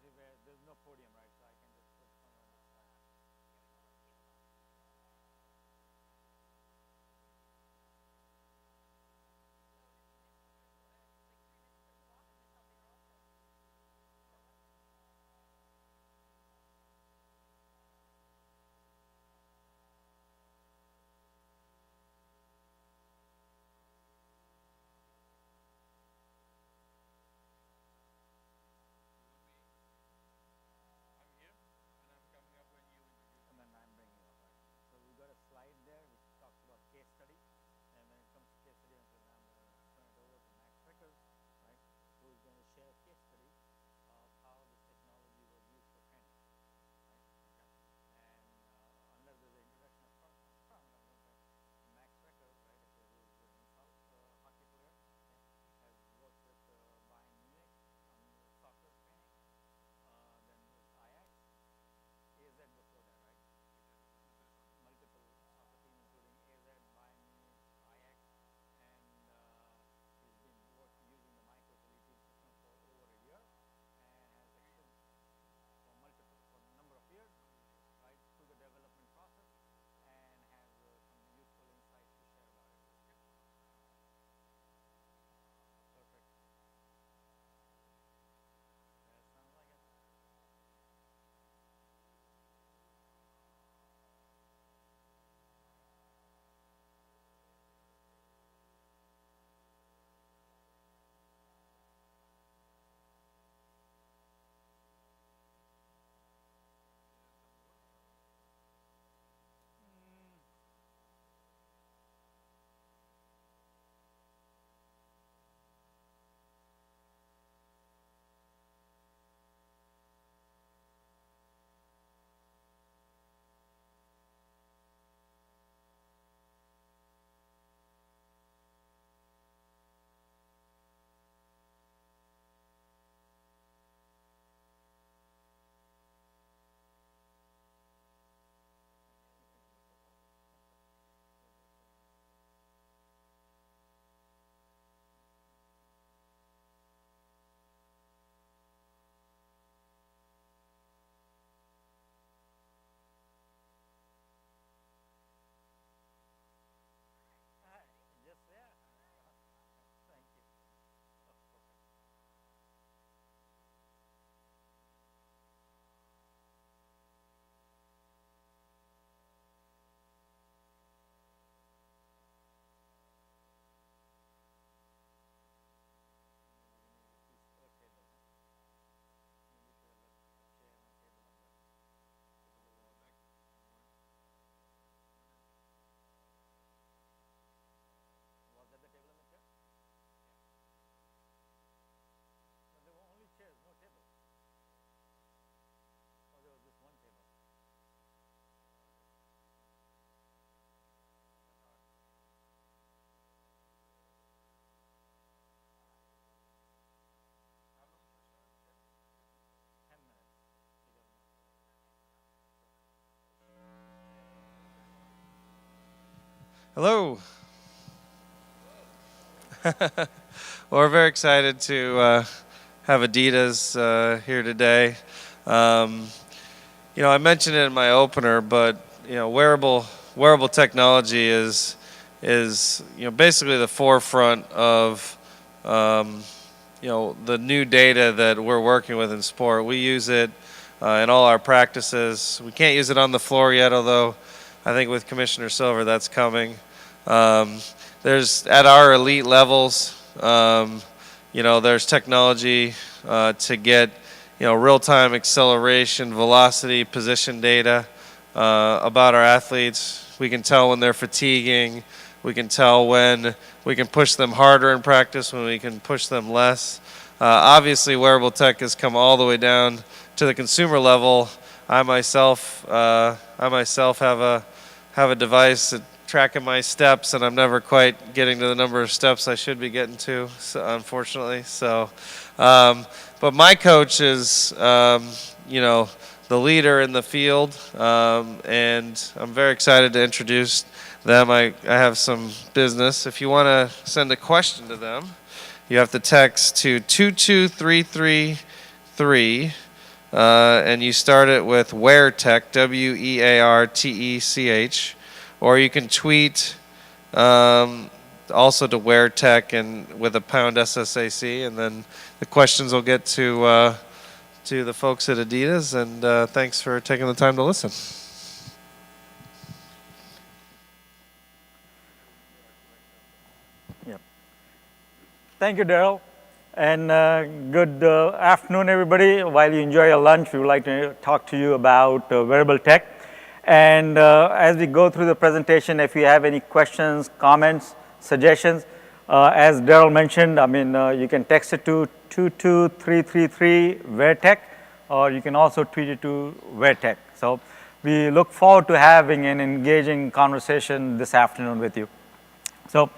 usually where there's no podium, right? So I can just put someone on the side. And then I'm bringing it up, right? So we've got a slide there which talks about case study. And when it comes to case study, I'm going to turn it over to Max Rickers, right? Who is going to share a case study of how this technology was used for training, right? Okay. And unless there's an introduction up front, I'm going to Max Rickers, right? Okay, who is an insult hockey player, okay, has worked with Bayern Munich on soccer training, then with Ajax, AZ before that, right? Multiple soccer teams, including AZ, Bayern Munich, Ajax, and he's been using the micro team system for over a year and has experience for a number of years, right, through the development process, and has some useful insights to share about it. Perfect. That sounds like it. Hi. Yes, yeah. Thank you. Oh, perfect. Maybe we need a table. Maybe we should have a chair and a table up there. Was that the table and the chair? No, there were only chairs, no table. Oh, there was just one table. All right. 10 minutes. Hello. Well, we're very excited to have Adidas here today. Um, I mentioned it in my opener, but wearable technology is basically the forefront of the new data that we're working with in sport. We use it in all our practices. We can't use it on the floor yet, although I think with Commissioner Silver that's coming. Um, there's at our elite levels, there's technology to get real-time acceleration, velocity, position data about our athletes. We can tell when they're fatiguing. We can tell when we can push them harder in practice, when we can push them less. Obviously, wearable tech has come all the way down to the consumer level. I myself have a device that tracking my steps, and I'm never quite getting to the number of steps I should be getting to, unfortunately. But my coach is, the leader in the field, and I'm very excited to introduce them. I have some business. If you want to send a question to them, you have to text to 22333 and you start it with WearTech, WearTech, or you can tweet also to WearTech and with a pound SSAC, and then the questions will get to the folks at Adidas. And thanks for taking the time to listen. Yep. Thank you, Daryl. And good afternoon, everybody. While you enjoy your lunch, we would like to talk to you about wearable tech. And as we go through the presentation, if you have any questions, comments, suggestions, as Daryl mentioned, I mean, you can text it to 22333 WearTech, or you can also tweet it to WearTech. So we look forward to having an engaging conversation this afternoon with you. So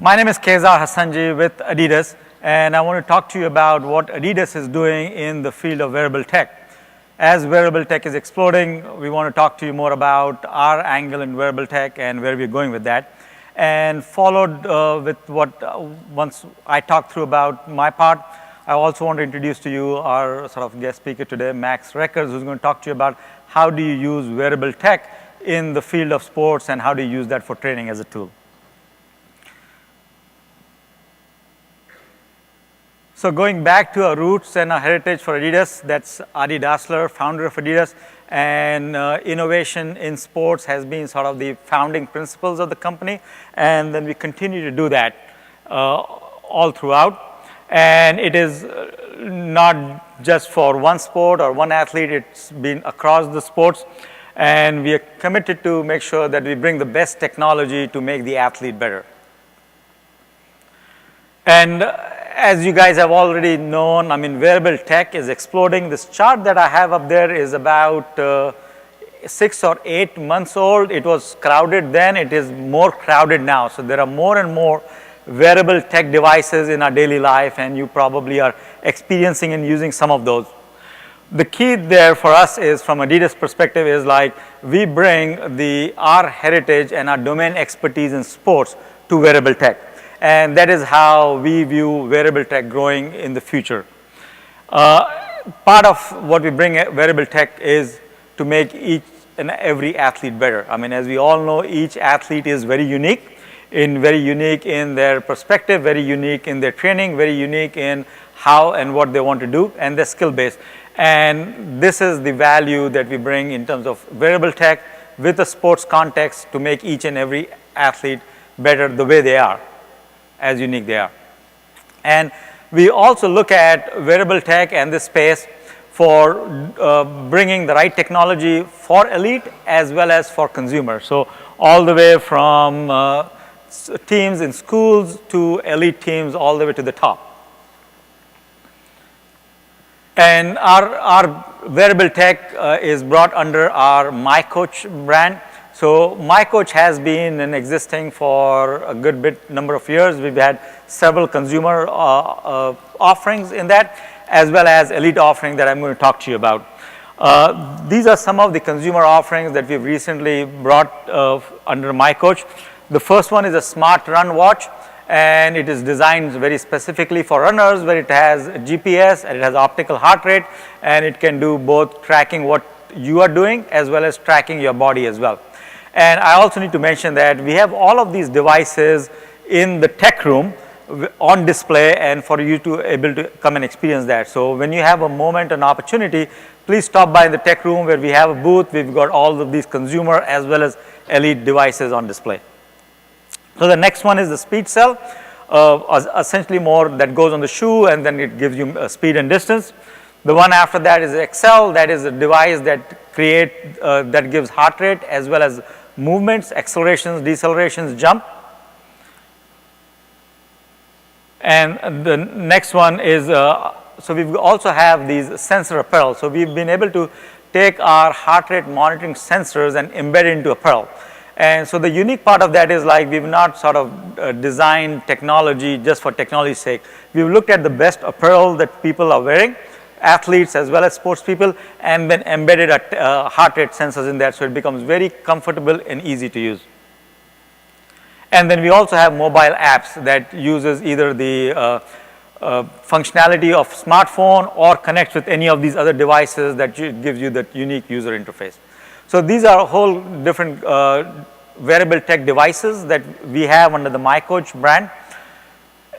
my name is Kezar Hassanji with Adidas, and I want to talk to you about what Adidas is doing in the field of wearable tech. As wearable tech is exploding, we want to talk to you more about our angle in wearable tech and where we're going with that. And followed with what, once I talk through about my part, I also want to introduce to you our sort of guest speaker today, Max Reckers, who's going to talk to you about how do you use wearable tech in the field of sports and how do you use that for training as a tool. So going back to our roots and our heritage for Adidas, that's Adi Dassler, founder of Adidas, and innovation in sports has been sort of the founding principles of the company, and then we continue to do that all throughout. And it is not just for one sport or one athlete, it's been across the sports, and we are committed to make sure that we bring the best technology to make the athlete better. And as you guys have already known, I mean, wearable tech is exploding. This chart that I have up there is about 6 or 8 months old. It was crowded then, it is more crowded now. So there are more and more wearable tech devices in our daily life, and you probably are experiencing and using some of those. The key there for us is, from Adidas perspective, is like we bring our heritage and our domain expertise in sports to wearable tech. And that is how we view wearable tech growing in the future. Part of what we bring at wearable tech is to make each and every athlete better. I mean, as we all know, each athlete is very unique in their perspective, very unique in their training, very unique in how and what they want to do, and their skill base. And this is the value that we bring in terms of wearable tech with a sports context to make each and every athlete better the way they are, as unique they are. And we also look at wearable tech and this space for bringing the right technology for elite as well as for consumers. So all the way from teams in schools to elite teams all the way to the top. And our wearable tech is brought under our MyCoach brand. So MyCoach has been in existing for a good bit number of years. We've had several consumer offerings in that, as well as elite offering that I'm going to talk to you about. These are some of the consumer offerings that we've recently brought under MyCoach. The first one is a smart run watch, and it is designed very specifically for runners, where it has GPS and it has optical heart rate, and it can do both tracking what you are doing as well as tracking your body as well. And I also need to mention that we have all of these devices in the tech room on display, and for you to able to come and experience that. So when you have a moment, an opportunity, please stop by the tech room where we have a booth. We've got all of these consumer as well as elite devices on display. So the next one is the speed cell, essentially more that goes on the shoe, and then it gives you speed and distance. The one after that is Excel. That is a device that that gives heart rate as well as movements, accelerations, decelerations, jump. And the next one is, so we also have these sensor apparel. So we've been able to take our heart rate monitoring sensors and embed it into apparel. And so the unique part of that is like we've not sort of designed technology just for technology's sake. We've looked at the best apparel that people are wearing, athletes as well as sports people, and then embedded heart rate sensors in there, so it becomes very comfortable and easy to use. And then we also have mobile apps that uses either the functionality of smartphone or connects with any of these other devices that gives you that unique user interface. So these are a whole different wearable tech devices that we have under the MyCoach brand,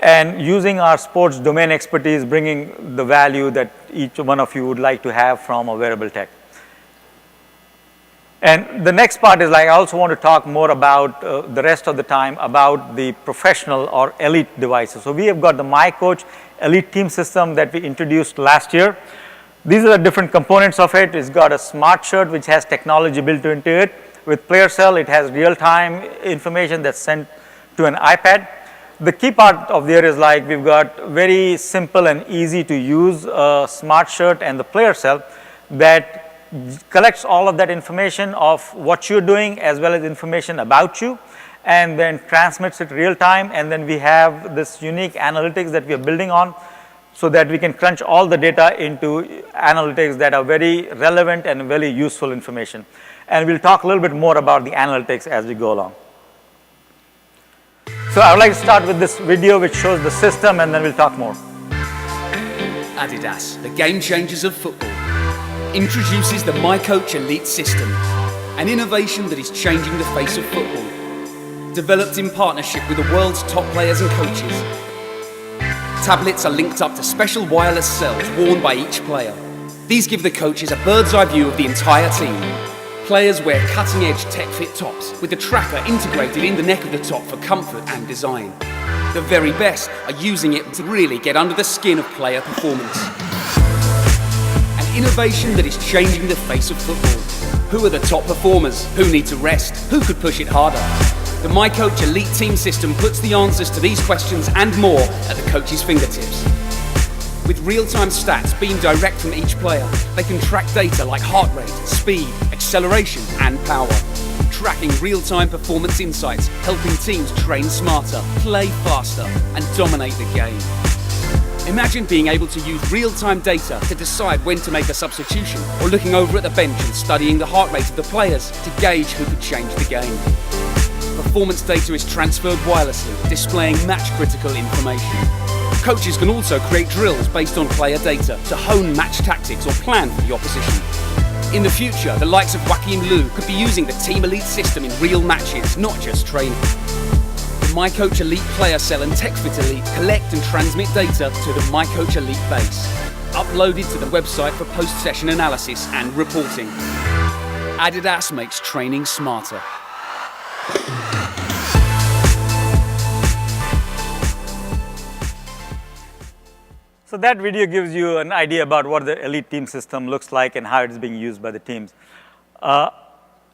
and using our sports domain expertise, bringing the value that each one of you would like to have from a wearable tech. And the next part is, like, I also want to talk more about the rest of the time about the professional or elite devices. So we have got the MyCoach Elite Team System that we introduced last year. These are the different components of it. It's got a smart shirt which has technology built into it. With Player Cell, it has real-time information that's sent to an iPad. The key part of there is, like, we've got very simple and easy to use smart shirt and the Player Cell that collects all of that information of what you're doing as well as information about you, and then transmits it real time. And then we have this unique analytics that we are building on so that we can crunch all the data into analytics that are very relevant and very useful information. And we'll talk a little bit more about the analytics as we go along. So I would like to start with this video which shows the system, and then we'll talk more. Adidas, the game changers of football, introduces the MyCoach Elite System, an innovation that is changing the face of football. Developed in partnership with the world's top players and coaches. Tablets are linked up to special wireless cells worn by each player. These give the coaches a bird's eye view of the entire team. Players wear cutting-edge tech-fit tops with the tracker integrated in the neck of the top for comfort and design. The very best are using it to really get under the skin of player performance. An innovation that is changing the face of football. Who are the top performers? Who need to rest? Who could push it harder? The MyCoach Elite Team System puts the answers to these questions and more at the coach's fingertips. With real-time stats beamed direct from each player, they can track data like heart rate, speed, acceleration, and power. Tracking real-time performance insights, helping teams train smarter, play faster, and dominate the game. Imagine being able to use real-time data to decide when to make a substitution, or looking over at the bench and studying the heart rate of the players to gauge who could change the game. Performance data is transferred wirelessly, displaying match-critical information. Coaches can also create drills based on player data to hone match tactics or plan for the opposition. In the future, the likes of Joachim Löw could be using the Team Elite system in real matches, not just training. The MyCoach Elite Player Cell and TechFit Elite collect and transmit data to the MyCoach Elite base, uploaded to the website for post-session analysis and reporting. Adidas makes training smarter. So that video gives you an idea about what the Elite Team System looks like and how it is being used by the teams.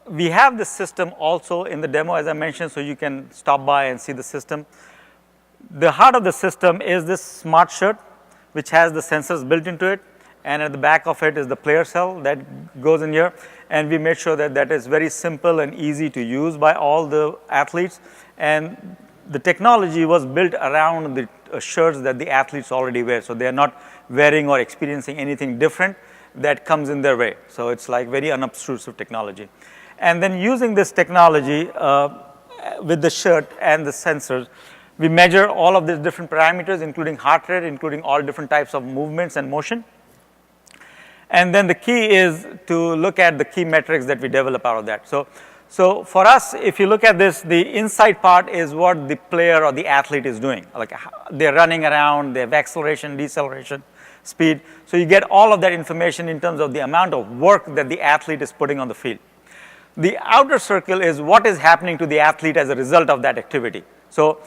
We have this system also in the demo, as I mentioned, so you can stop by and see the system. The heart of the system is this smart shirt, which has the sensors built into it, and at the back of it is the Player Cell that goes in here. And we made sure that that is very simple and easy to use by all the athletes. And the technology was built around the shirts that the athletes already wear. So they are not wearing or experiencing anything different that comes in their way. So it's like very unobtrusive technology. And then using this technology with the shirt and the sensors, we measure all of these different parameters, including heart rate, including all different types of movements and motion. And then the key is to look at the key metrics that we develop out of that. So for us, if you look at this, the inside part is what the player or the athlete is doing. Like they're running around, they have acceleration, deceleration, speed. So you get all of that information in terms of the amount of work that the athlete is putting on the field. The outer circle is what is happening to the athlete as a result of that activity. So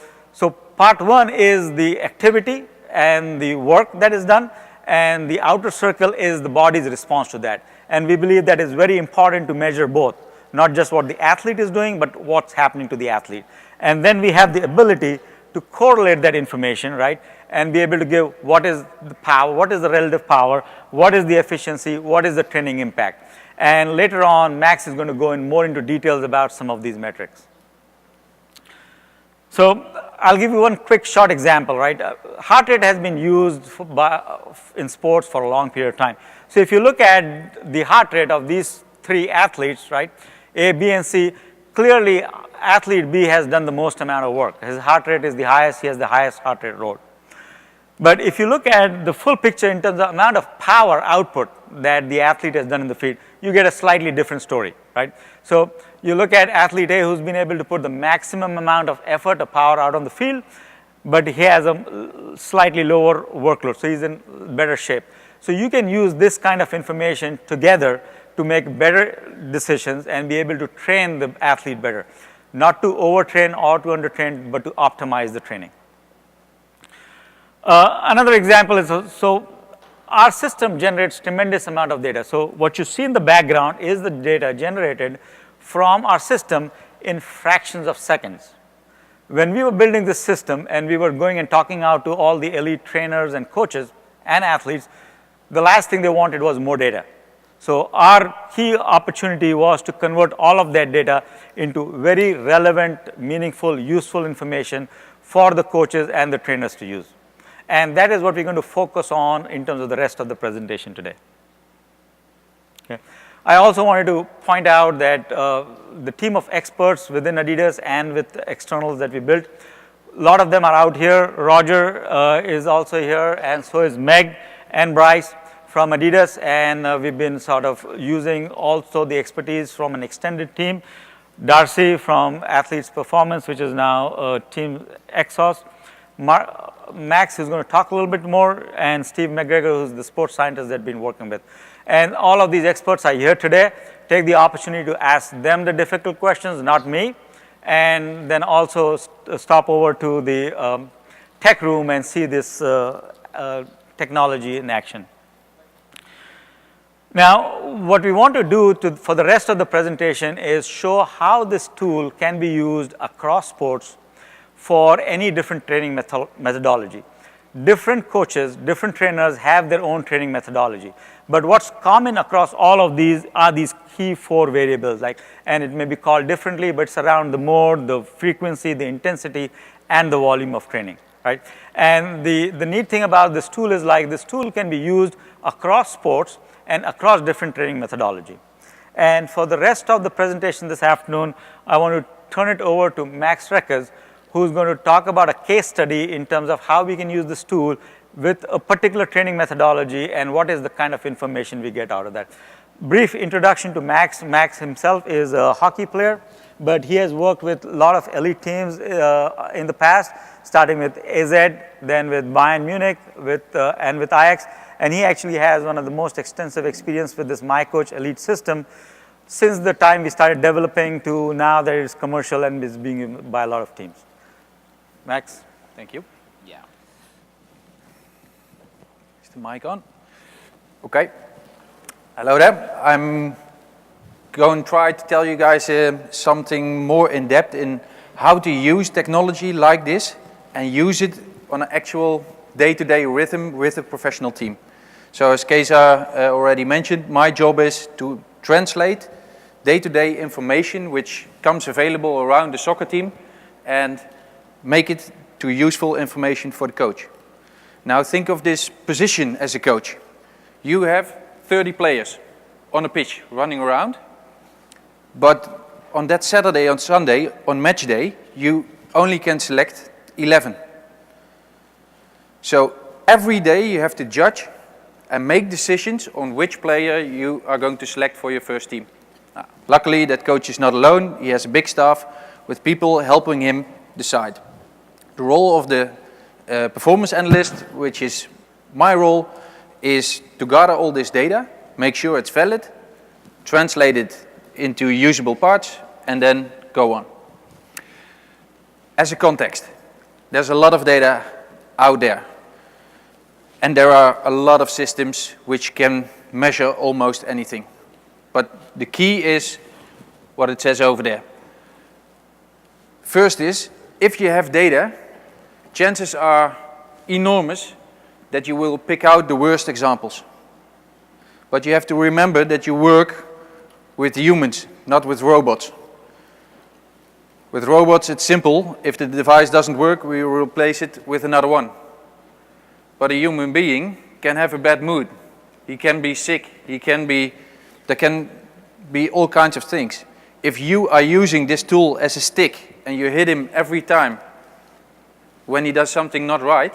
part one is the activity and the work that is done, and the outer circle is the body's response to that. And we believe that is very important to measure both, not just what the athlete is doing, but what's happening to the athlete. And then we have the ability to correlate that information, right? And be able to give what is the power, what is the relative power, what is the efficiency, what is the training impact. And later on, Max is going to go in more into details about some of these metrics. So I'll give you one quick short example, right? Heart rate has been used in sports for a long period of time. So if you look at the heart rate of these three athletes, right? A, B, and C, clearly athlete B has done the most amount of work. His heart rate is the highest, he has the highest heart rate rate. But if you look at the full picture in terms of amount of power output that the athlete has done in the field, you get a slightly different story, right? So you look at athlete A who's been able to put the maximum amount of effort or power out on the field, but he has a slightly lower workload, so he's in better shape. So you can use this kind of information together to make better decisions and be able to train the athlete better. Not to overtrain or to undertrain, but to optimize the training. Another example is, so our system generates tremendous amount of data. So what you see in the background is the data generated from our system in fractions of seconds. When we were building this system and we were going and talking out to all the elite trainers and coaches and athletes, the last thing they wanted was more data. So our key opportunity was to convert all of that data into very relevant, meaningful, useful information for the coaches and the trainers to use. And that is what we're going to focus on in terms of the rest of the presentation today. Okay. I also wanted to point out that the team of experts within Adidas and with externals that we built, a lot of them are out here. Roger is also here, and so is Meg and Bryce from Adidas, and we've been sort of using also the expertise from an extended team. Darcy from Athletes Performance, which is now Team Exos. Max, who's going to talk a little bit more, and Steve McGregor, who's the sports scientist that we've been working with. And all of these experts are here today. Take the opportunity to ask them the difficult questions, not me. And then also stop over to the tech room and see this technology in action. Now, what we want to do for the rest of the presentation is show how this tool can be used across sports for any different training methodology. Different coaches, different trainers have their own training methodology. But what's common across all of these are these key 4 variables, and it may be called differently, but it's around the mode, the frequency, the intensity, and the volume of training, right? And the neat thing about this tool is this tool can be used across sports and across different training methodology. And for the rest of the presentation this afternoon, I want to turn it over to Max Reckers, who's going to talk about a case study in terms of how we can use this tool with a particular training methodology and what is the kind of information we get out of that. Brief introduction to Max. Max himself is a hockey player, but he has worked with a lot of elite teams in the past, starting with AZ, then with Bayern Munich, and with Ajax. And he actually has one of the most extensive experience with this MyCoach Elite system since the time we started developing to now that it's commercial and is being used by a lot of teams. Max. Thank you. Yeah. Is the mic on? Okay. Hello there. I'm going to try to tell you guys something more in depth in how to use technology like this and use it on an actual day-to-day rhythm with a professional team. So as Kesa already mentioned, my job is to translate day-to-day information which comes available around the soccer team and make it to useful information for the coach. Now think of this position as a coach. You have 30 players on a pitch running around, but on that Saturday, on Sunday, on match day, you only can select 11. So every day you have to judge and make decisions on which player you are going to select for your first team. Luckily, that coach is not alone. He has a big staff with people helping him decide. The role of the performance analyst, which is my role, is to gather all this data, make sure it's valid, translate it into usable parts, and then go on. As a context, there's a lot of data out there. And there are a lot of systems which can measure almost anything. But the key is what it says over there. First is, if you have data, chances are enormous that you will pick out the worst examples. But you have to remember that you work with humans, not with robots. With robots, it's simple. If the device doesn't work, we will replace it with another one. But a human being can have a bad mood. He can be sick. There can be all kinds of things. If you are using this tool as a stick and you hit him every time when he does something not right,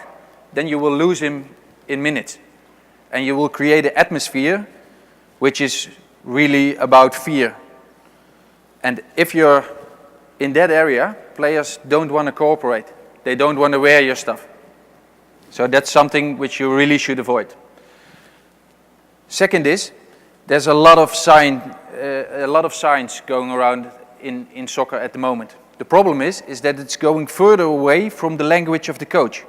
then you will lose him in minutes. And you will create an atmosphere which is really about fear. And if you're in that area, players don't want to cooperate. They don't want to wear your stuff. So that's something which you really should avoid. Second is, there's a lot of science going around in soccer at the moment. The problem is that it's going further away from the language of the coach.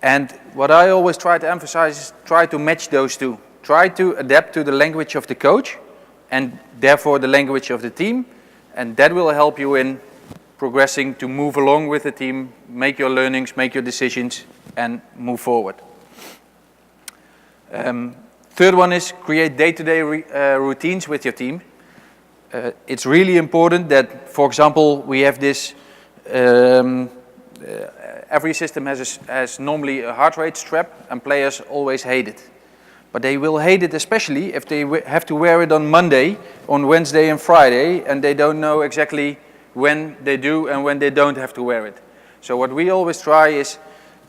And what I always try to emphasize is try to match those two. Try to adapt to the language of the coach and therefore the language of the team, and that will help you in progressing to move along with the team, make your learnings, make your decisions, and move forward. Third one is create day-to-day routines with your team. It's really important that, for example, we have this, every system has normally a heart rate strap, and players always hate it. But they will hate it especially if they have to wear it on Monday, on Wednesday and Friday, and they don't know exactly when they do and when they don't have to wear it. So what we always try is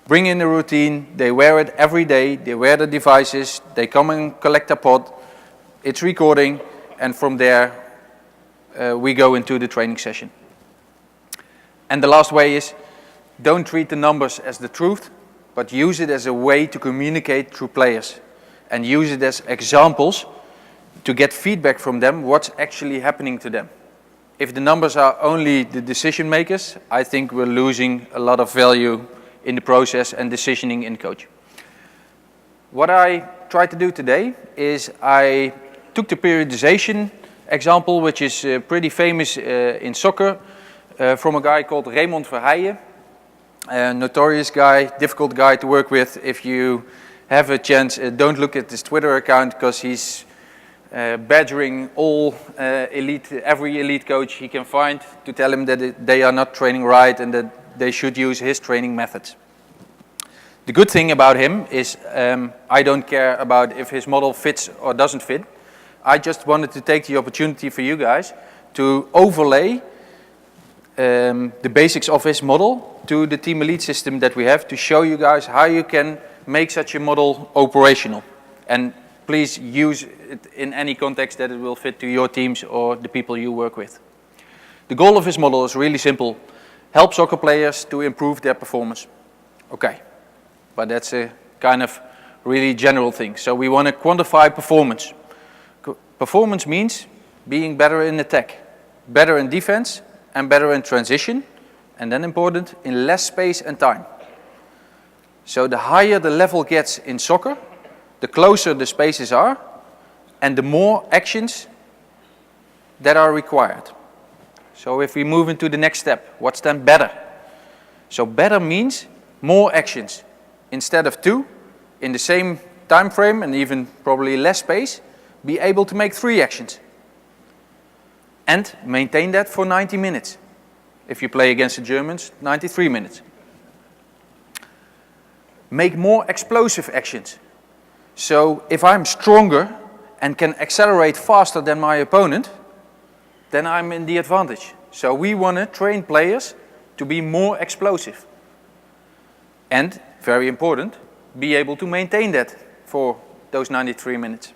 bring in a routine, they wear it every day, they wear the devices, they come and collect a pod, it's recording, and from there we go into the training session. And the last way is, don't treat the numbers as the truth, but use it as a way to communicate through players. And use it as examples to get feedback from them, what's actually happening to them. If the numbers are only the decision makers, I think we're losing a lot of value in the process and decisioning in coach. What I tried to do today is I took the periodization example, which is pretty famous in soccer, from a guy called Raymond Verheijen, a notorious guy, difficult guy to work with. If you have a chance, don't look at his Twitter account, because he's badgering every elite coach he can find to tell him that they are not training right and that they should use his training methods. The good thing about him is I don't care about if his model fits or doesn't fit. I just wanted to take the opportunity for you guys to overlay the basics of his model to the Team Elite system that we have, to show you guys how you can make such a model operational. And please use it in any context that it will fit to your teams or the people you work with. The goal of this model is really simple. Help soccer players to improve their performance. Okay, but that's a kind of really general thing. So we want to quantify performance. Performance means being better in attack, better in defense, and better in transition, and then important, in less space and time. So the higher the level gets in soccer, the closer the spaces are, and the more actions that are required. So if we move into the next step, what's then better? So better means more actions. Instead of 2, in the same time frame and even probably less space, be able to make 3 actions. And maintain that for 90 minutes. If you play against the Germans, 93 minutes. Make more explosive actions. So if I'm stronger and can accelerate faster than my opponent, then I'm in the advantage. So we want to train players to be more explosive. And, very important, be able to maintain that for those 93 minutes.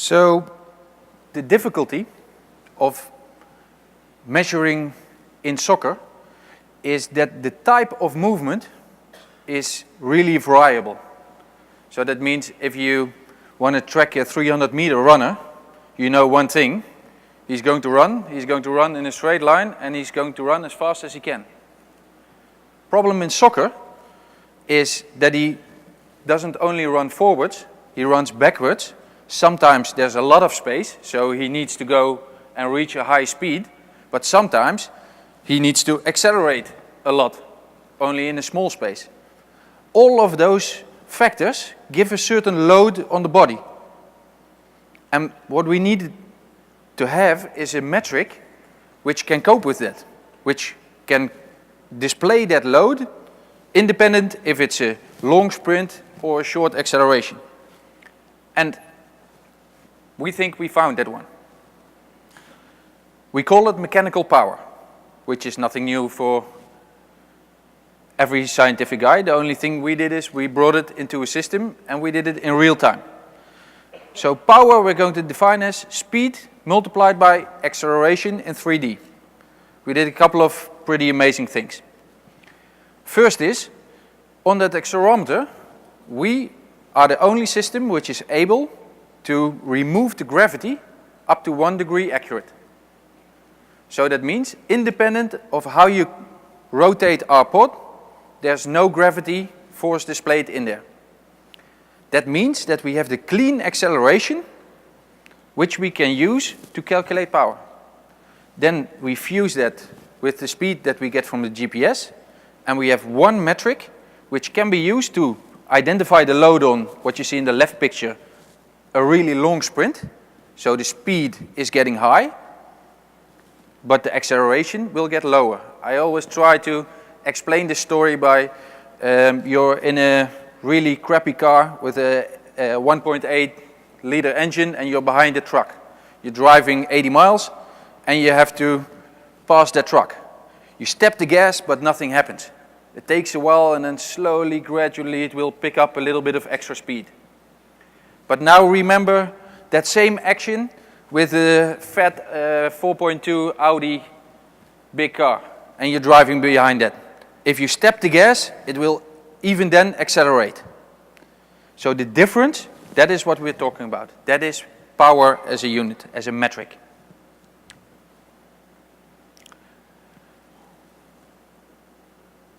So the difficulty of measuring in soccer is that the type of movement is really variable. So that means if you want to track a 300-meter runner, you know one thing: he's going to run in a straight line, and he's going to run as fast as he can. Problem in soccer is that he doesn't only run forwards, he runs backwards. Sometimes there's a lot of space, so he needs to go and reach a high speed, but sometimes he needs to accelerate a lot, only in a small space. All of those factors give a certain load on the body. And what we need to have is a metric which can cope with that, which can display that load independent if it's a long sprint or a short acceleration. And we think we found that one. We call it mechanical power, which is nothing new for every scientific guy. The only thing we did is we brought it into a system and we did it in real time. So power we're going to define as speed multiplied by acceleration in 3D. We did a couple of pretty amazing things. First is, on that accelerometer, we are the only system which is able to remove the gravity up to 1 degree accurate. So that means, independent of how you rotate our pod, there's no gravity force displayed in there. That means that we have the clean acceleration, which we can use to calculate power. Then we fuse that with the speed that we get from the GPS, and we have one metric which can be used to identify the load on what you see in the left picture, a really long sprint. So the speed is getting high, but the acceleration will get lower. I always try to explain this story by you're in a really crappy car with a 1.8 liter engine and you're behind a truck. You're driving 80 miles and you have to pass that truck. You step the gas, but nothing happens. It takes a while, and then slowly, gradually, it will pick up a little bit of extra speed. But now remember that same action with a fat 4.2 Audi big car, and you're driving behind that. If you step the gas, it will even then accelerate. So the difference, that is what we're talking about. That is power as a unit, as a metric.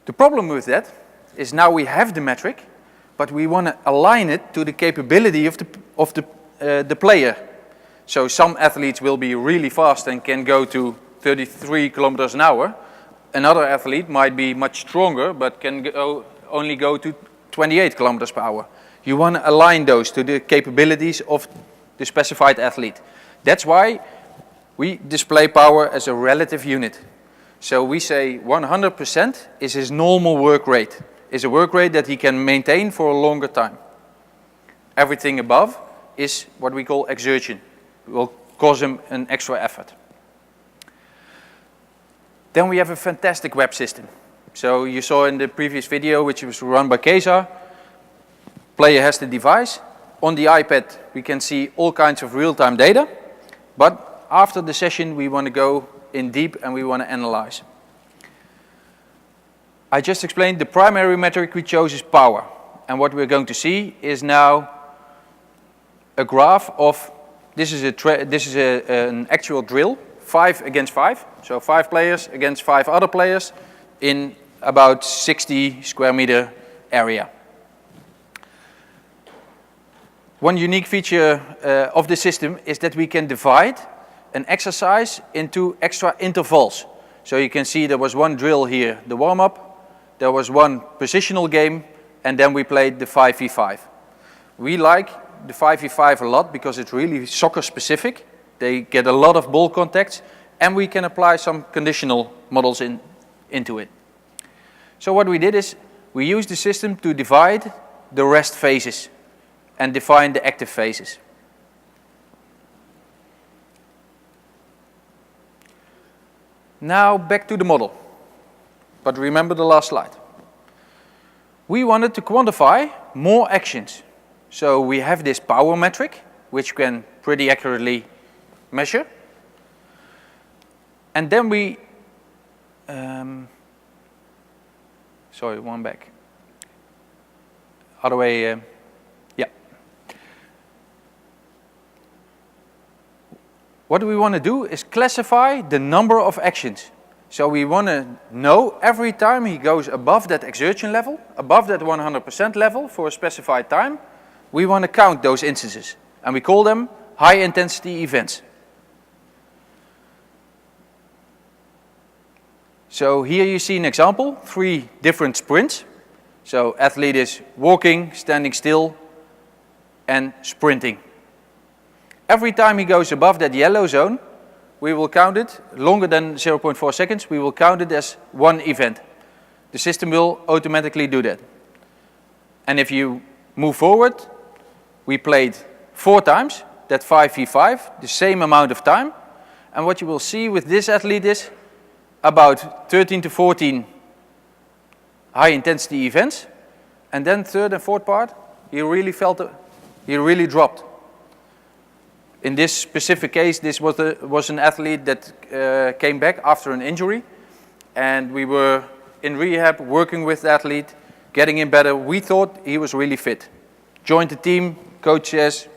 The problem with that is now we have the metric, but we want to align it to the capability of the player. So some athletes will be really fast and can go to 33 kilometers an hour. Another athlete might be much stronger, but can only go to 28 kilometers per hour. You want to align those to the capabilities of the specified athlete. That's why we display power as a relative unit. So we say 100% is his normal work rate, is a work rate that he can maintain for a longer time. Everything above is what we call exertion. It will cause him an extra effort. Then we have a fantastic web system. So you saw in the previous video, which was run by Kesa, player has the device. On the iPad, we can see all kinds of real-time data. But after the session, we want to go in deep and we want to analyze. I just explained the primary metric we chose is power. And what we're going to see is now a graph of, this is an actual drill, 5 against 5. So 5 players against 5 other players in about 60 square meter area. One unique feature of the system is that we can divide an exercise into extra intervals. So you can see there was one drill here, the warm-up, there was one positional game, and then we played the 5v5. We like the 5v5 a lot because it's really soccer specific. They get a lot of ball contacts, and we can apply some conditional models into it. So what we did is we used the system to divide the rest phases and define the active phases. Now back to the model, but remember the last slide. We wanted to quantify more actions. So we have this power metric, which can pretty accurately measure. And then we, sorry, one back. Other way, yeah. What we want to do is classify the number of actions. So we want to know every time he goes above that exertion level, above that 100% level for a specified time, we want to count those instances. And we call them high intensity events. So here you see an example, 3 different sprints. So athlete is walking, standing still, and sprinting. Every time he goes above that yellow zone, we will count it, longer than 0.4 seconds, we will count it as one event. The system will automatically do that. And if you move forward, we played 4 times, that 5v5, the same amount of time. And what you will see with this athlete is about 13 to 14 high intensity events. And then third and fourth part, he really dropped. In this specific case, this was an athlete that came back after an injury. And we were in rehab, working with the athlete, getting him better. We thought he was really fit. Joined the team, coach says,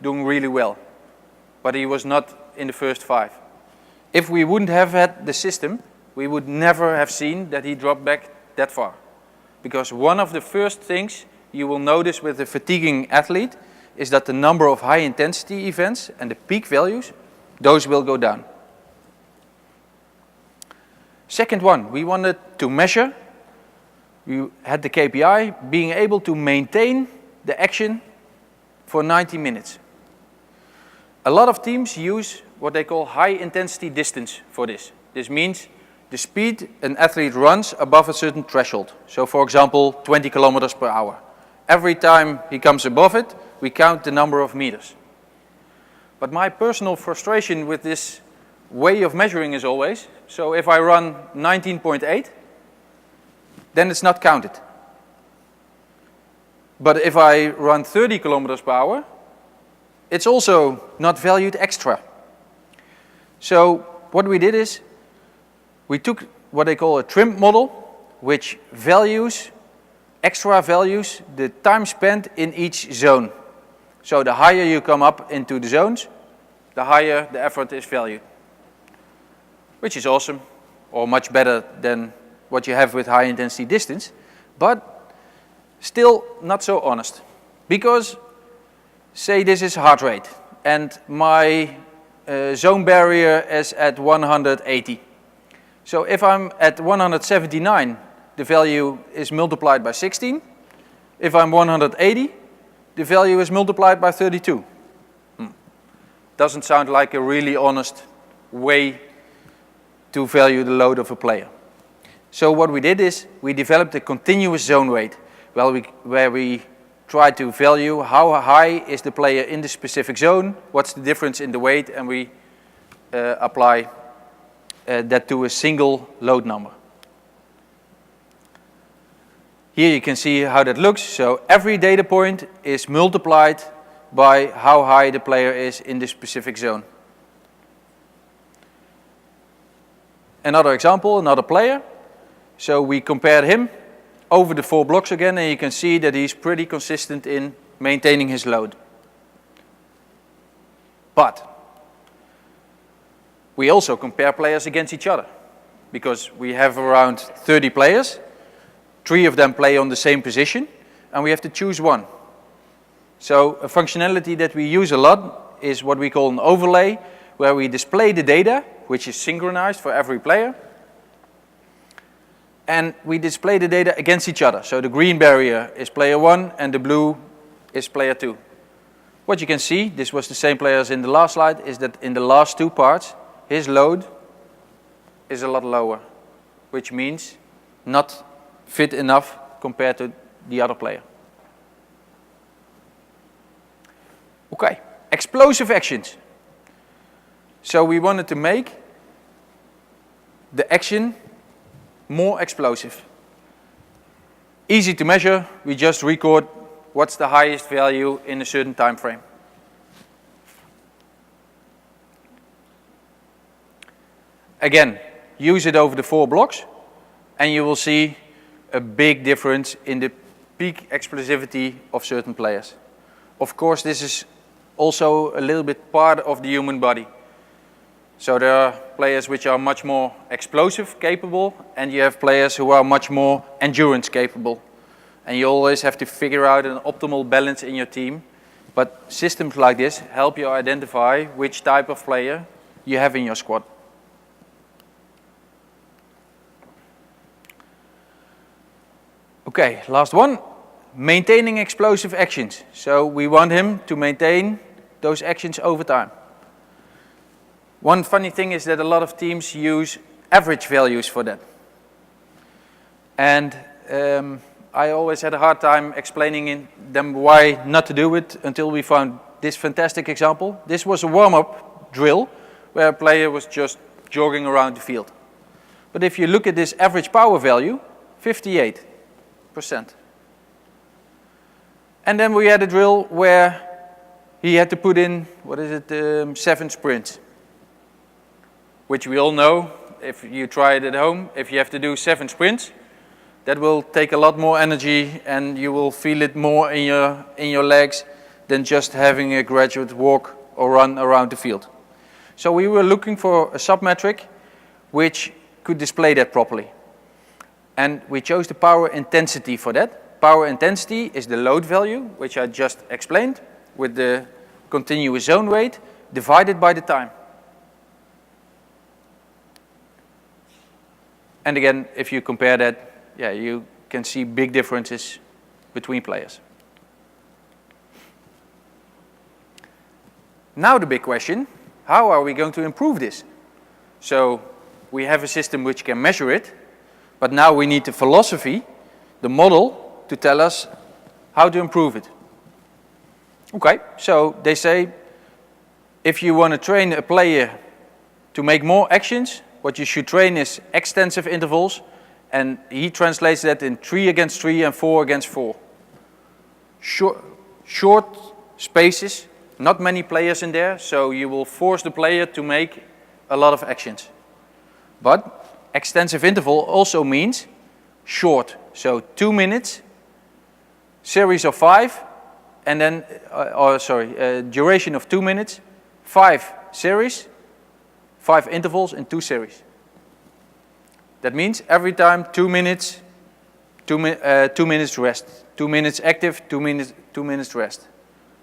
doing really well. But he was not in the first 5. If we wouldn't have had the system, we would never have seen that he dropped back that far. Because one of the first things you will notice with a fatiguing athlete is that the number of high intensity events and the peak values, those will go down. Second one, we wanted to measure, we had the KPI, being able to maintain the action for 90 minutes. A lot of teams use what they call high intensity distance for this. This means the speed an athlete runs above a certain threshold. So for example, 20 kilometers per hour. Every time he comes above it, we count the number of meters. But my personal frustration with this way of measuring is always, so if I run 19.8, then it's not counted. But if I run 30 kilometers per hour, it's also not valued extra. So what we did is, we took what they call a trim model, which values, extra values, the time spent in each zone. So the higher you come up into the zones, the higher the effort is valued. Which is awesome, or much better than what you have with high intensity distance, but still not so honest. Because, say this is heart rate, and my zone barrier is at 180. So if I'm at 179, the value is multiplied by 16. If I'm 180, the value is multiplied by 32. Doesn't sound like a really honest way to value the load of a player. So what we did is, we developed a continuous zone weight, where we try to value how high is the player in the specific zone, what's the difference in the weight, and we apply that to a single load number. Here you can see how that looks. So every data point is multiplied by how high the player is in the specific zone. Another example, another player. So we compared him over the 4 blocks again, and you can see that he's pretty consistent in maintaining his load. But we also compare players against each other, because we have around 30 players, 3 of them play on the same position, and we have to choose one. So a functionality that we use a lot is what we call an overlay, where we display the data, which is synchronized for every player, and we display the data against each other. So the green barrier is player 1 and the blue is player 2. What you can see, this was the same player as in the last slide, is that in the last 2 parts, his load is a lot lower, which means not fit enough compared to the other player. Okay, explosive actions. So we wanted to make the action more explosive. Easy to measure, we just record what's the highest value in a certain time frame. Again, use it over the 4 blocks, and you will see a big difference in the peak explosivity of certain players. Of course, this is also a little bit part of the human body. So there are players which are much more explosive capable, and you have players who are much more endurance capable. And you always have to figure out an optimal balance in your team. But systems like this help you identify which type of player you have in your squad. Okay, last one. Maintaining explosive actions. So we want him to maintain those actions over time. One funny thing is that a lot of teams use average values for that. And I always had a hard time explaining them why not to do it until we found this fantastic example. This was a warm-up drill where a player was just jogging around the field. But if you look at this average power value, 58%. And then we had a drill where he had to put in, 7 sprints. Which we all know, if you try it at home, if you have to do 7 sprints, that will take a lot more energy and you will feel it more in your legs than just having a graduate walk or run around the field. So we were looking for a submetric which could display that properly. And we chose the power intensity for that. Power intensity is the load value, which I just explained, with the continuous zone rate divided by the time. And again, if you compare that, yeah, you can see big differences between players. Now the big question, how are we going to improve this? So we have a system which can measure it, but now we need the philosophy, the model, to tell us how to improve it. Okay, so they say if you want to train a player to make more actions, what you should train is extensive intervals, and he translates that in 3 against 3 and 4 against 4. Short spaces, not many players in there, so you will force the player to make a lot of actions. But extensive interval also means short, so 2 minutes, series of 5, and then, duration of 2 minutes, 5 series, 5 intervals in 2 series. That means every time 2 minutes, 2 minutes rest. 2 minutes active, 2 minutes rest.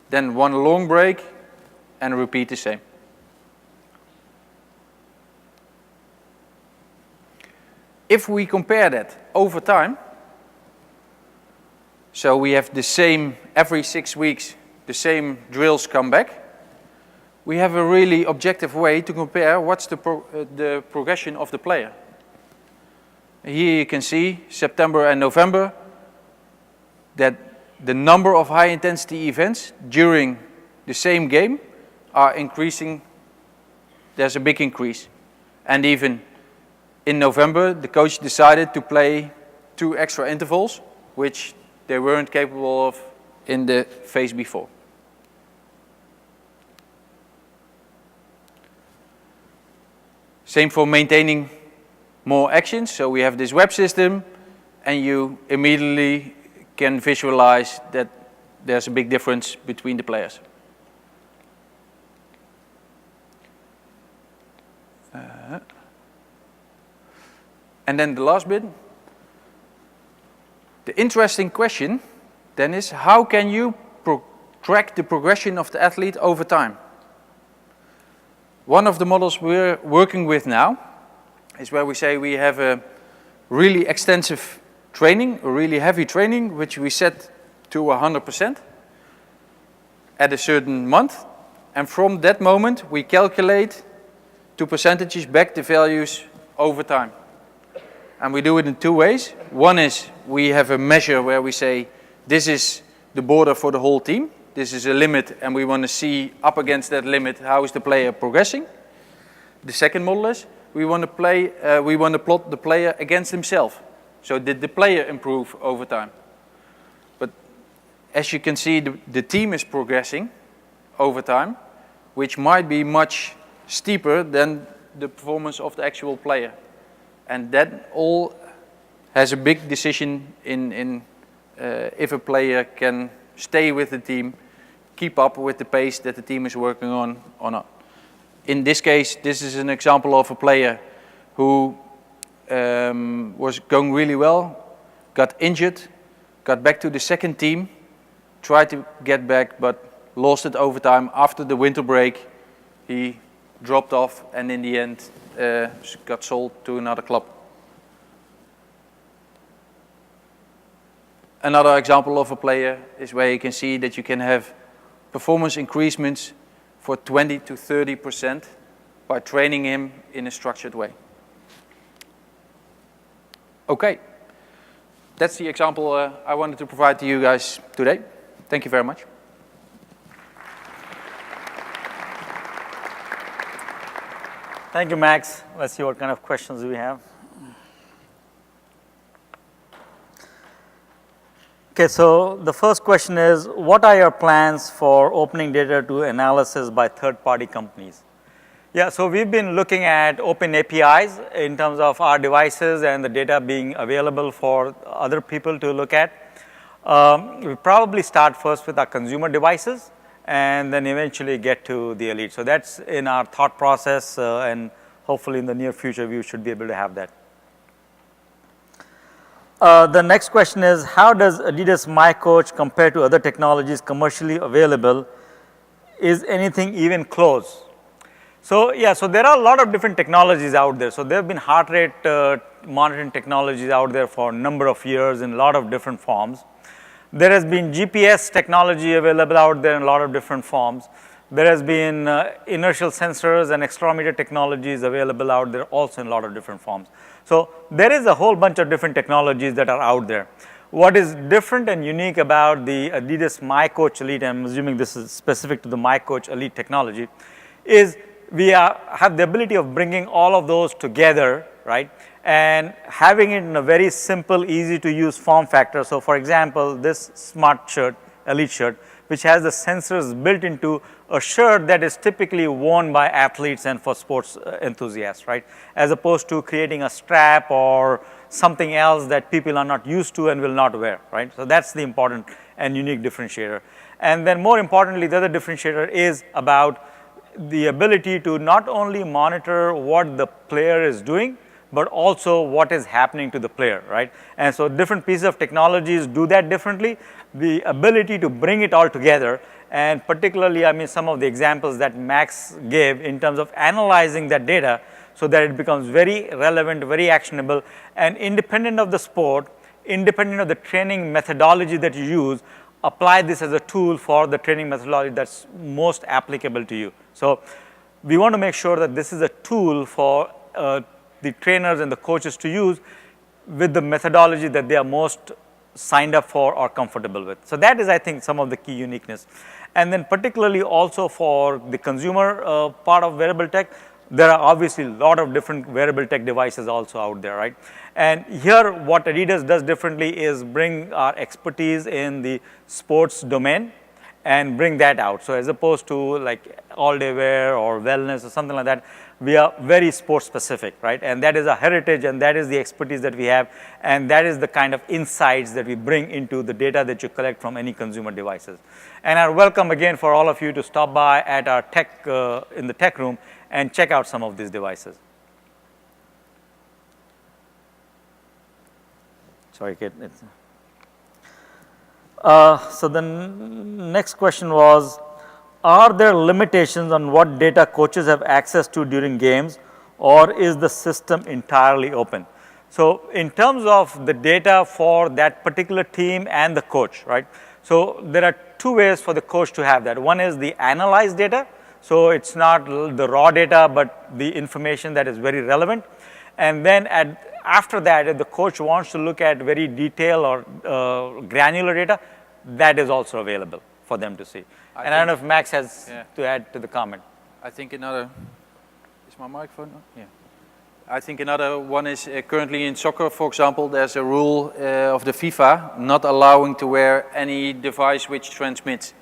Then 1 long break and repeat the same. If we compare that over time, so we have the same, every 6 weeks, the same drills come back, we have a really objective way to compare what's the progression of the player. Here you can see September and November that the number of high intensity events during the same game are increasing. There's a big increase. And even in November, the coach decided to play 2 extra intervals, which they weren't capable of in the phase before. Same for maintaining more actions. So we have this web system, and you immediately can visualize that there's a big difference between the players. And then the last bit. The interesting question then is, how can you track the progression of the athlete over time? One of the models we're working with now is where we say we have a really extensive training, a really heavy training, which we set to 100% at a certain month. And from that moment, we calculate to percentages back the values over time. And we do it in 2 ways. One is we have a measure where we say, this is the border for the whole team. This is a limit, and we want to see up against that limit, how is the player progressing. The second model is, we want to plot the player against himself. So did the player improve over time? But as you can see, the team is progressing over time, which might be much steeper than the performance of the actual player. And that all has a big decision in if a player can stay with the team, keep up with the pace that the team is working on or not. In this case, this is an example of a player who was going really well, got injured, got back to the second team, tried to get back, but lost it overtime. After the winter break, he dropped off and in the end got sold to another club. Another example of a player is where you can see that you can have performance increasements for 20 to 30% by training him in a structured way. Okay, that's the example I wanted to provide to you guys today. Thank you very much. Thank you, Max. Let's see what kind of questions we have. Okay, so the first question is, what are your plans for opening data to analysis by third-party companies? Yeah, so we've been looking at open APIs in terms of our devices and the data being available for other people to look at. We probably start first with our consumer devices and then eventually get to the elite. So that's in our thought process, and hopefully in the near future we should be able to have that. The next question is, how does Adidas MyCoach compare to other technologies commercially available? Is anything even close? So yeah, so there are a lot of different technologies out there. So there have been heart rate monitoring technologies out there for a number of years in a lot of different forms. There has been GPS technology available out there in a lot of different forms. There has been inertial sensors and accelerometer technologies available out there also in a lot of different forms. So there is a whole bunch of different technologies that are out there. What is different and unique about the Adidas MyCoach Elite, I'm assuming this is specific to the MyCoach Elite technology, is we have the ability of bringing all of those together, right, and having it in a very simple, easy to use form factor. So for example, this smart shirt, Elite shirt, which has the sensors built into a shirt that is typically worn by athletes and for sports enthusiasts, right? As opposed to creating a strap or something else that people are not used to and will not wear, right? So that's the important and unique differentiator. And then more importantly, the other differentiator is about the ability to not only monitor what the player is doing, but also what is happening to the player, right? And so different pieces of technologies do that differently. The ability to bring it all together, and particularly, I mean, some of the examples that Max gave in terms of analyzing that data so that it becomes very relevant, very actionable, and independent of the sport, independent of the training methodology that you use, apply this as a tool for the training methodology that's most applicable to you. So we want to make sure that this is a tool for the trainers and the coaches to use with the methodology that they are most signed up for or comfortable with. So that is, I think, some of the key uniqueness. And then particularly also for the consumer part of wearable tech, there are obviously a lot of different wearable tech devices also out there, right? And here what Adidas does differently is bring our expertise in the sports domain and bring that out. So as opposed to like all day wear or wellness or something like that, we are very sports specific, right? And that is our heritage, and that is the expertise that we have, and that is the kind of insights that we bring into the data that you collect from any consumer devices. And I welcome again for all of you to stop by at our tech, in the tech room and check out some of these devices. Sorry, Kate. So the next question was, are there limitations on what data coaches have access to during games, or is the system entirely open? So in terms of the data for that particular team and the coach, right? So there are two ways for the coach to have that. One is the analyzed data. So it's not the raw data, but the information that is very relevant. And then after that, if the coach wants to look at very detailed or granular data, that is also available for them to see. And I don't know if Max has to add to the comment. I think another, is my microphone on? Yeah. I think another one is currently in soccer, for example, there's a rule of the FIFA not allowing to wear any device which transmits.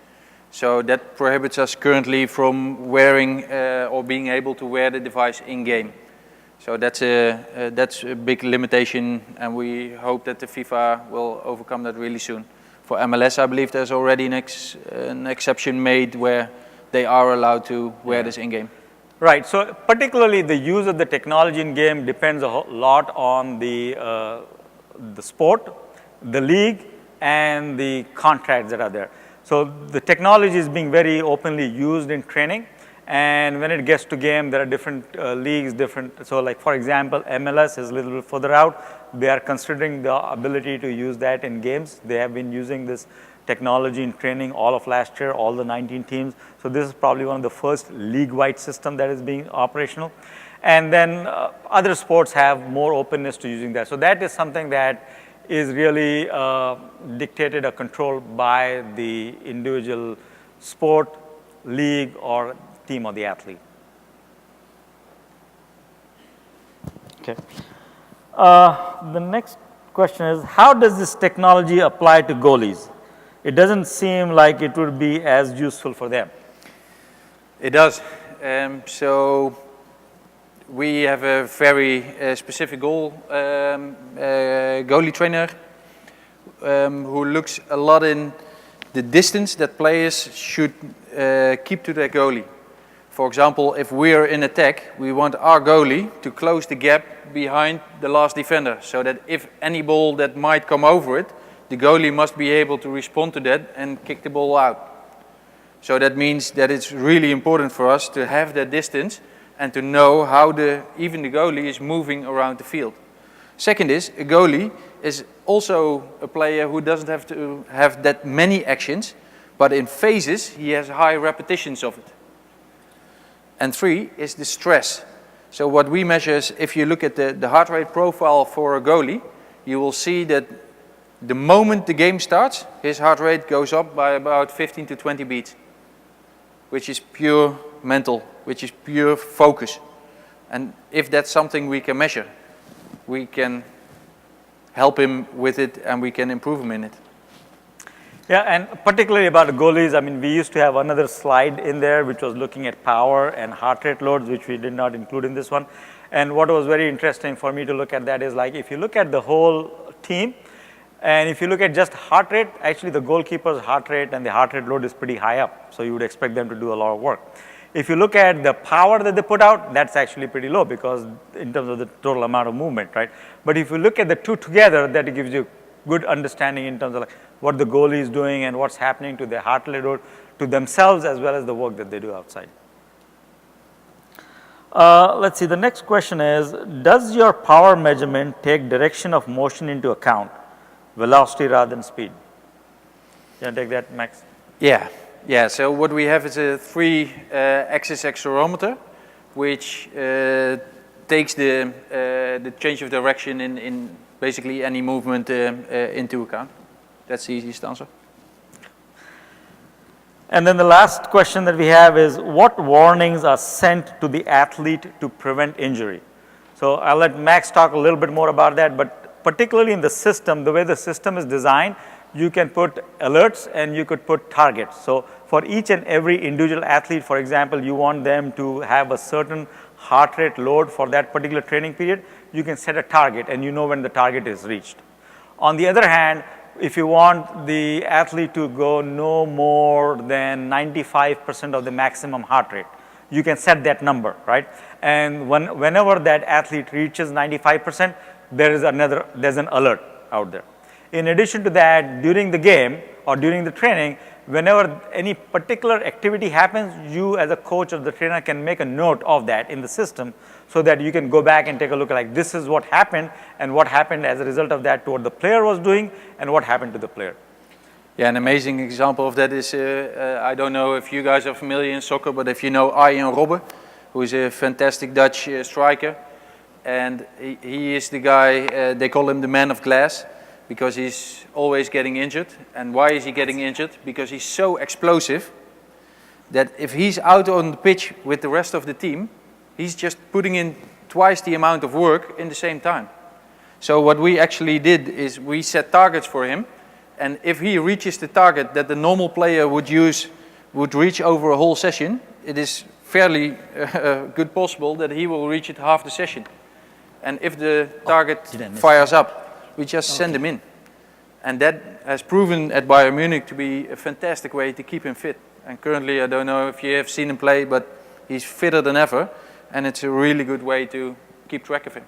So that prohibits us currently from wearing or being able to wear the device in-game. So that's a big limitation, and we hope that the FIFA will overcome that really soon. For MLS, I believe there's already an exception made where they are allowed to wear this in-game. Right, so particularly the use of the technology in-game depends a lot on the sport, the league, and the contracts that are there. So the technology is being very openly used in training, and when it gets to game, there are different leagues, so like for example, MLS is a little bit further out. They are considering the ability to use that in games. They have been using this technology in training all of last year, all the 19 teams. So this is probably one of the first league-wide system that is being operational. And then other sports have more openness to using that. So that is something that is really dictated or controlled by the individual sport, league, or team or the athlete. Okay. The next question is, how does this technology apply to goalies? It doesn't seem like it would be as useful for them. It does. So we have a very specific goalie trainer who looks a lot in the distance that players should keep to their goalie. For example, if we're in attack, we want our goalie to close the gap behind the last defender, so that if any ball that might come over it, the goalie must be able to respond to that and kick the ball out. So that means that it's really important for us to have that distance and to know how even the goalie is moving around the field. Second is, a goalie is also a player who doesn't have to have that many actions, but in phases he has high repetitions of it. And three is the stress. So what we measure is, if you look at the heart rate profile for a goalie, you will see that the moment the game starts, his heart rate goes up by about 15 to 20 beats, which is pure mental, which is pure focus. And if that's something we can measure, we can help him with it and we can improve him in it. Yeah, and particularly about the goalies, I mean, we used to have another slide in there which was looking at power and heart rate loads, which we did not include in this one. And what was very interesting for me to look at that is, like, if you look at the whole team, and if you look at just heart rate, actually the goalkeeper's heart rate and the heart rate load is pretty high up. So you would expect them to do a lot of work. If you look at the power that they put out, that's actually pretty low, because in terms of the total amount of movement, right? But if you look at the two together, that gives you good understanding in terms of like what the goalie is doing and what's happening to their heart rate load, to themselves, as well as the work that they do outside. Let's see, the next question is, does your power measurement take direction of motion into account, velocity rather than speed? You want to take that, Max? Yeah. So what we have is a 3-axis accelerometer, which takes the change of direction in basically any movement into account. That's the easiest answer. And then the last question that we have is, what warnings are sent to the athlete to prevent injury? So I'll let Max talk a little bit more about that, but particularly in the system, the way the system is designed, you can put alerts and you could put targets. So for each and every individual athlete, for example, you want them to have a certain heart rate load for that particular training period, you can set a target and you know when the target is reached. On the other hand, if you want the athlete to go no more than 95% of the maximum heart rate, you can set that number, right? And whenever that athlete reaches 95%, there's an alert out there. In addition to that, during the game or during the training, whenever any particular activity happens, you as a coach or the trainer can make a note of that in the system, so that you can go back and take a look at, like, this is what happened and what happened as a result of that to what the player was doing and what happened to the player. Yeah, an amazing example of that is, I don't know if you guys are familiar in soccer, but if you know Arjen Robben, who is a fantastic Dutch striker, and he is the guy, they call him the man of glass, because he's always getting injured. And why is he getting injured? Because he's so explosive that if he's out on the pitch with the rest of the team, he's just putting in twice the amount of work in the same time. So what we actually did is we set targets for him, and if he reaches the target that the normal player would use would reach over a whole session, it is fairly good possible that he will reach it half the session. And if the target fires up, we just send him in. And that has proven at Bayern Munich to be a fantastic way to keep him fit. And currently, I don't know if you have seen him play, but he's fitter than ever. And it's a really good way to keep track of him.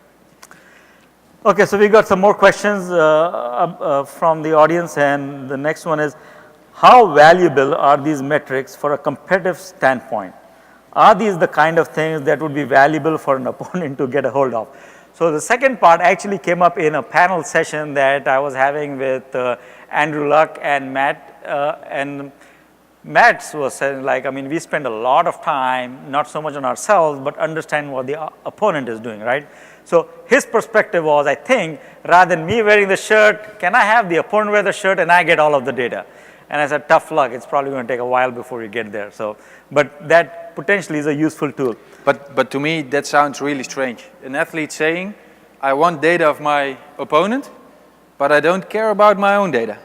Okay, so we got some more questions from the audience, and the next one is, how valuable are these metrics for a competitive standpoint? Are these the kind of things that would be valuable for an opponent to get a hold of? So the second part actually came up in a panel session that I was having with Andrew Luck and Matt, and Matt was saying, like, I mean, we spend a lot of time, not so much on ourselves, but understanding what the opponent is doing, right? So his perspective was, I think, rather than me wearing the shirt, can I have the opponent wear the shirt and I get all of the data? And I said, tough luck, it's probably going to take a while before you get there. So, but that potentially is a useful tool. But to me, that sounds really strange. An athlete saying, I want data of my opponent, but I don't care about my own data.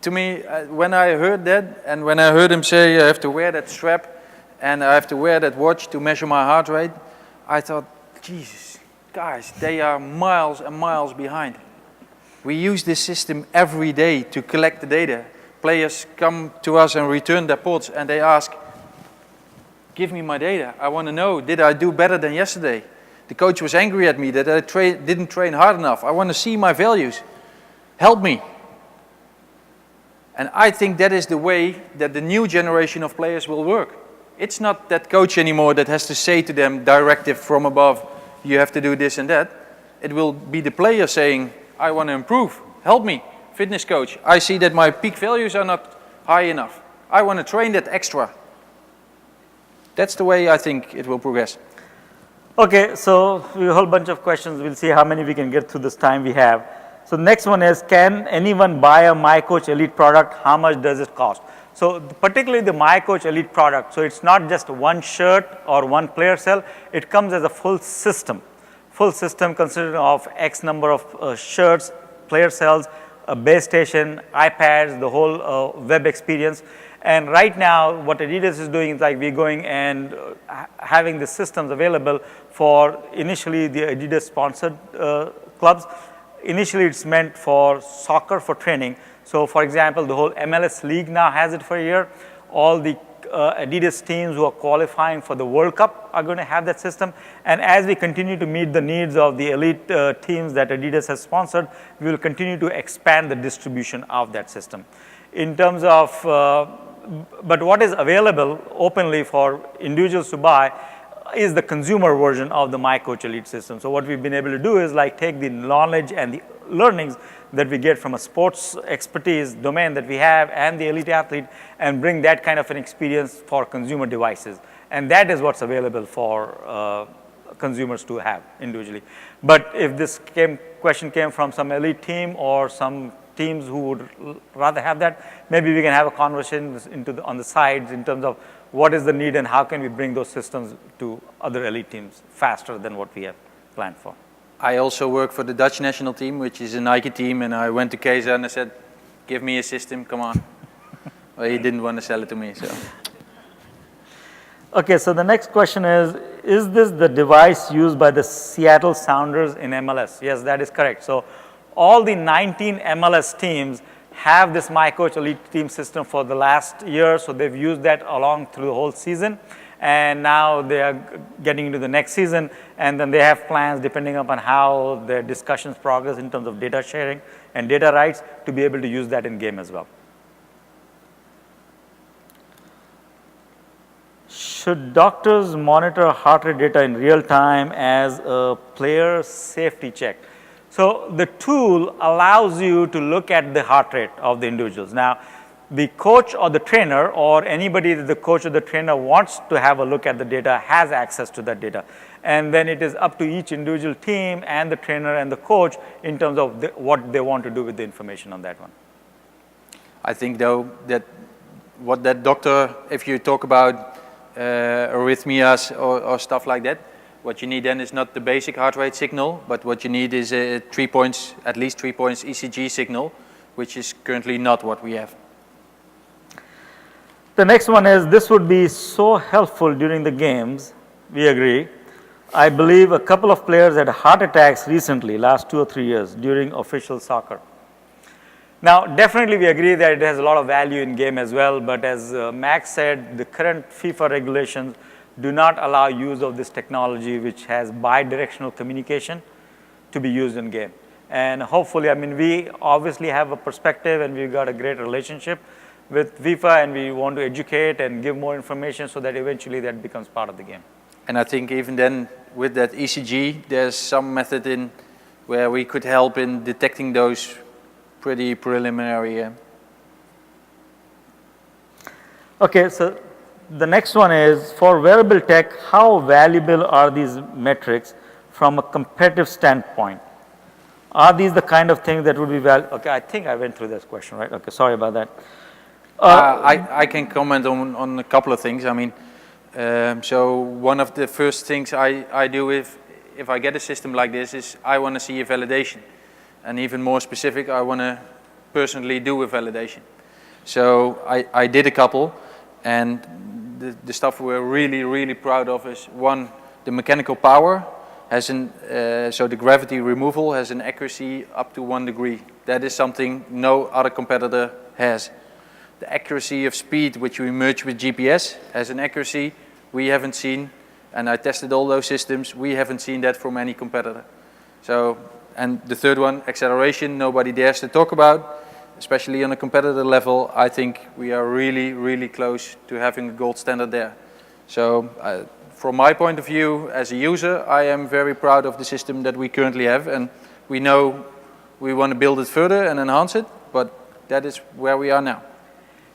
To me, when I heard that, and when I heard him say, I have to wear that strap, and I have to wear that watch to measure my heart rate, I thought, Jesus, guys, they are miles and miles behind. We use this system every day to collect the data. Players come to us and return their pods, and they ask, give me my data. I want to know, did I do better than yesterday? The coach was angry at me that I didn't train hard enough. I want to see my values. Help me. And I think that is the way that the new generation of players will work. It's not that coach anymore that has to say to them, directive from above, you have to do this and that. It will be the player saying, I want to improve. Help me, fitness coach. I see that my peak values are not high enough. I want to train that extra. That's the way I think it will progress. Okay, so we have a whole bunch of questions. We'll see how many we can get through this time we have. So next one is, can anyone buy a MyCoach Elite product? How much does it cost? So particularly the MyCoach Elite product, so it's not just one shirt or one player cell. It comes as a full system consisting of X number of shirts, player cells, a base station, iPads, the whole web experience. And right now, what Adidas is doing is like we're going and having the systems available for initially the Adidas sponsored clubs. Initially, it's meant for soccer, for training. So for example, the whole MLS league now has it for a year. All the Adidas teams who are qualifying for the World Cup are going to have that system. And as we continue to meet the needs of the elite teams that Adidas has sponsored, we will continue to expand the distribution of that system. In terms of, but what is available openly for individuals to buy is the consumer version of the MyCoach Elite system. So what we've been able to do is like take the knowledge and the learnings that we get from a sports expertise domain that we have and the elite athlete and bring that kind of an experience for consumer devices. And that is what's available for consumers to have individually. But if this question came from some elite team or some teams who would rather have that, maybe we can have a conversation on the sides in terms of what is the need and how can we bring those systems to other elite teams faster than what we have planned for. I also work for the Dutch national team, which is a Nike team, and I went to Keza and I said, give me a system, come on. Well, he didn't want to sell it to me, so. Okay, so the next question is this the device used by the Seattle Sounders in MLS? Yes, that is correct. So all the 19 MLS teams have this MyCoach Elite Team system for the last year, so they've used that along through the whole season. And now they are getting into the next season, and then they have plans depending upon how their discussions progress in terms of data sharing and data rights to be able to use that in game as well. Should doctors monitor heart rate data in real time as a player safety check? So the tool allows you to look at the heart rate of the individuals. Now, the coach or the trainer or anybody that the coach or the trainer wants to have a look at the data has access to that data. And then it is up to each individual team and the trainer and the coach in terms of what they want to do with the information on that one. I think though that what that doctor, if you talk about arrhythmias or stuff like that, what you need then is not the basic heart rate signal, but what you need is a 3 points, at least 3 points ECG signal, which is currently not what we have. The next one is, this would be so helpful during the games. We agree. I believe a couple of players had heart attacks recently, last 2 or 3 years, during official soccer. Now, definitely we agree that it has a lot of value in game as well, but as Max said, the current FIFA regulations do not allow use of this technology, which has bi-directional communication, to be used in game. And hopefully, I mean, we obviously have a perspective and we've got a great relationship with FIFA, and we want to educate and give more information so that eventually that becomes part of the game. And I think even then, with that ECG, there's some method in where we could help in detecting those pretty preliminary. Okay, so the next one is, for wearable tech, how valuable are these metrics from a competitive standpoint? Are these the kind of things that would be valuable? Okay, I think I went through this question, right? Okay, sorry about that. I can comment on a couple of things. I mean, so one of the first things I do if I get a system like this is I want to see a validation. And even more specific, I want to personally do a validation. So I did a couple, and the stuff we're really, really proud of is, one, the mechanical power has so the gravity removal has an accuracy up to 1 degree. That is something no other competitor has. The accuracy of speed, which we merge with GPS, has an accuracy we haven't seen, and I tested all those systems. We haven't seen that from any competitor. So, and the third one, acceleration, nobody dares to talk about, especially on a competitor level. I think we are really, really close to having a gold standard there. So, from my point of view, as a user, I am very proud of the system that we currently have, and we know we want to build it further and enhance it, but that is where we are now.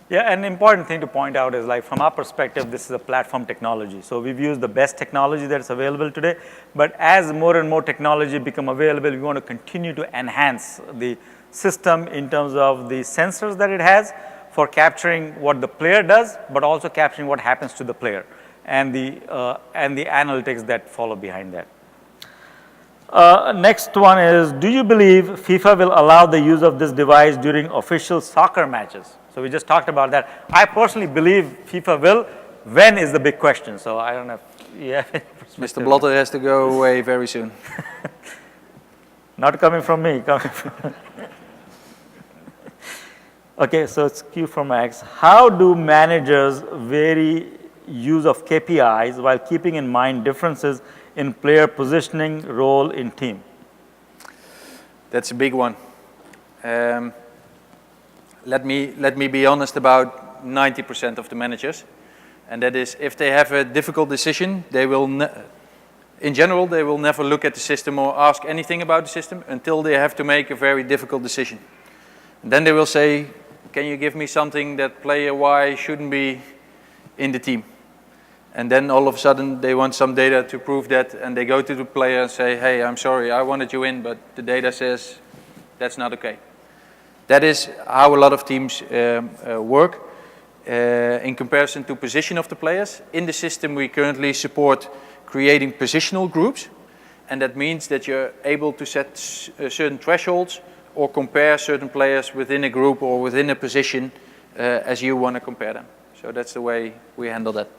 Yeah, an important thing to point out is, like, from our perspective, this is a platform technology. So we've used the best technology that's available today, but as more and more technology become available, we want to continue to enhance the system in terms of the sensors that it has for capturing what the player does, but also capturing what happens to the player, and the analytics that follow behind that. Next one is, do you believe FIFA will allow the use of this device during official soccer matches? So we just talked about that. I personally believe FIFA will. When is the big question? So I don't know if you have any perspective. Mr. Blotter has to go away very soon. Not coming from me. Coming from okay, so it's Q from Max. How do managers vary use of KPIs while keeping in mind differences in player positioning, role in team? That's a big one. Let me be honest about 90% of the managers, and that is, if they have a difficult decision, they will, in general, they will never look at the system or ask anything about the system until they have to make a very difficult decision. And then they will say, can you give me something that player Y shouldn't be in the team? And then all of a sudden they want some data to prove that, and they go to the player and say, hey, I'm sorry, I wanted you in, but the data says that's not okay. That is how a lot of teams work in comparison to position of the players. In the system we currently support creating positional groups, and that means that you're able to set certain thresholds or compare certain players within a group or within a position as you want to compare them. So that's the way we handle that.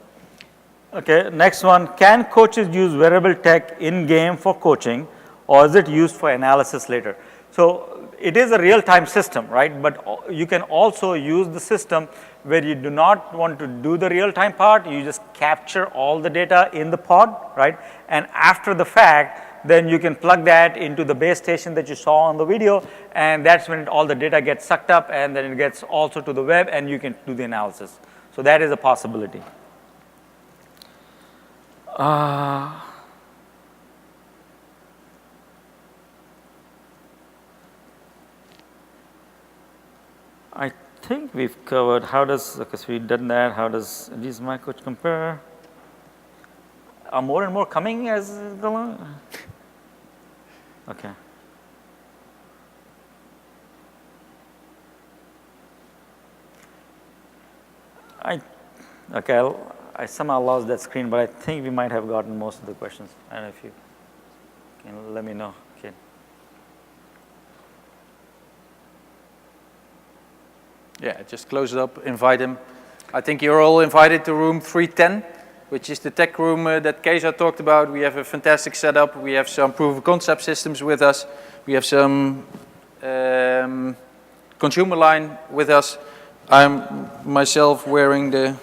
Okay, next one. Can coaches use wearable tech in-game for coaching, or is it used for analysis later? So it is a real-time system, right? But you can also use the system where you do not want to do the real-time part. You just capture all the data in the pod, right? And after the fact, then you can plug that into the base station that you saw on the video, and that's when all the data gets sucked up, and then it gets also to the web, and you can do the analysis. So that is a possibility. I think we've covered how does, because we've done that, how does these my coach compare? Are more and more coming as the along? Okay. Okay, I somehow lost that screen, but I think we might have gotten most of the questions. I don't know if you can let me know. Okay. Yeah, just close it up, invite him. I think you're all invited to room 310, which is the tech room that Keza talked about. We have a fantastic setup. We have some proof of concept systems with us. We have some consumer line with us. I'm myself wearing the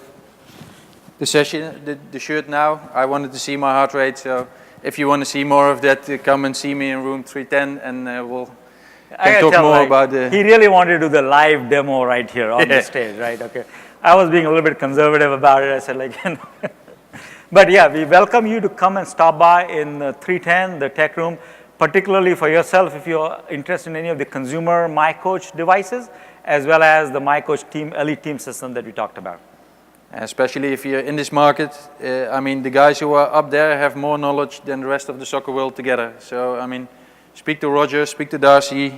shirt now. I wanted to see my heart rate, so if you want to see more of that, come and see me in room 310, and we'll talk more about the... He really wanted to do the live demo right here on the stage, right? Okay. I was being a little bit conservative about it. I said, like, you know. But yeah, we welcome you to come and stop by in 310, the tech room, particularly for yourself if you're interested in any of the consumer MyCoach devices, as well as the MyCoach team, elite team system that we talked about. Especially if you're in this market, I mean, the guys who are up there have more knowledge than the rest of the soccer world together. So, I mean, speak to Roger, speak to Darcy,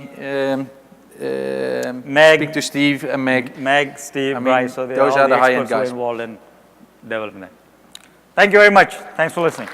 Meg, speak to Steve and Meg. Meg, Steve, I mean, Bryce, so those are the high-end guys involved in development. Thank you very much. Thanks for listening.